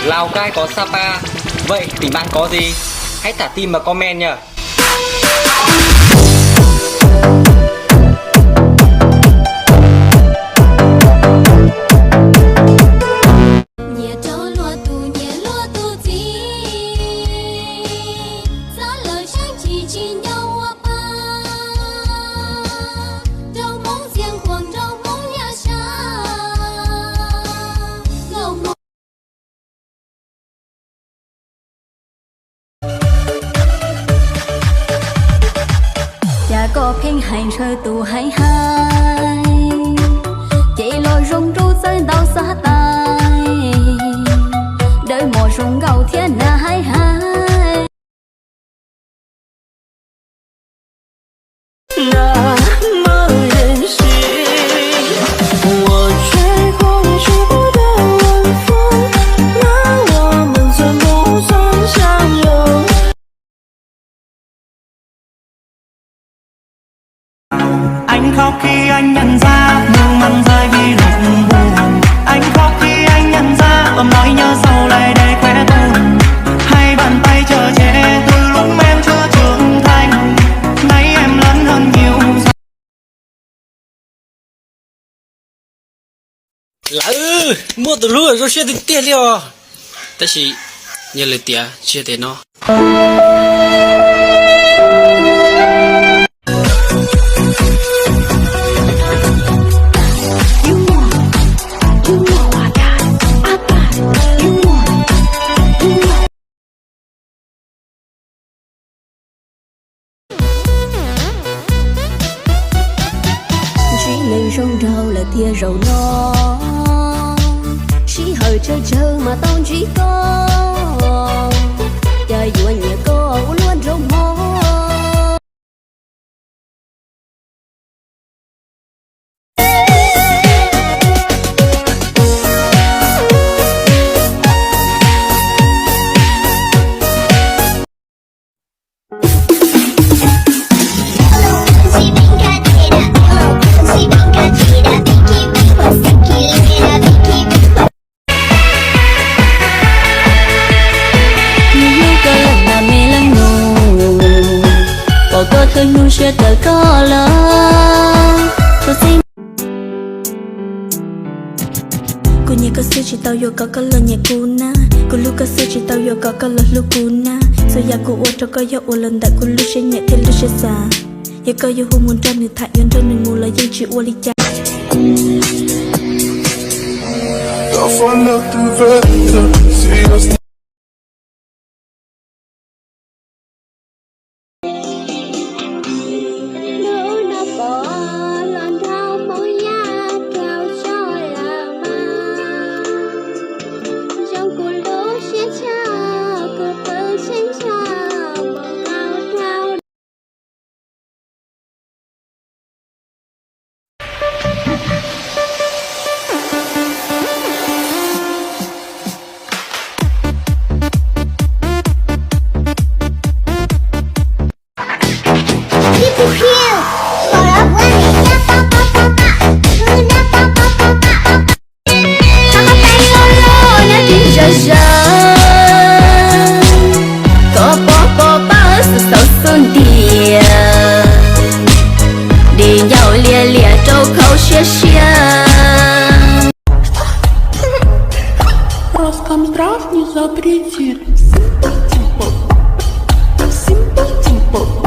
Lào Cai có Sapa. Vậy tỉnh bạn có gì? Hãy thả tim vào comment nha. có phèn hành rơi tù hay hai chỉ lôi rung ru rơi đau xa tay đợi mùa rung gầu thiên là hai hai那么任性，我追过也追不到晚风，那我们算不算相拥？Anh khóc khi anh nhận ra nước mắt rơi vì lúc buồn. Anh khóc khi anh nhận ra ôm nỗi nhớ sâu lại để khỏe tuôn. Hai bàn tay chờ che từ lúc em chưa trưởng thành. Nay em lớn hơn nhiều. Mua từ lúc rồi xe đến tiền liao. Tất chỉ nhờ lời tiền chia tiền nó. Lên rong rau là tia rầu nó chỉ hơi chờ mà tao chỉ có trời dù anh nhẹ có luôn rong mò cơ nu sẽ tới có lỡ tôi xin cô nhẹ có sự chỉ tao yêu có lỡ nhẹ cô na cô lúc có sự chỉ tao yêu có lỡ lúc cô na so ya cô uất cho có yêu uất lần đại cô lúc sẽ nhẹ thì lúc sẽ xa ya có yêu hôn muốn trăm người thải yon trăm người mù là yêu chỉ uất đi cha Роскомздрав не запретит. Simple, simple.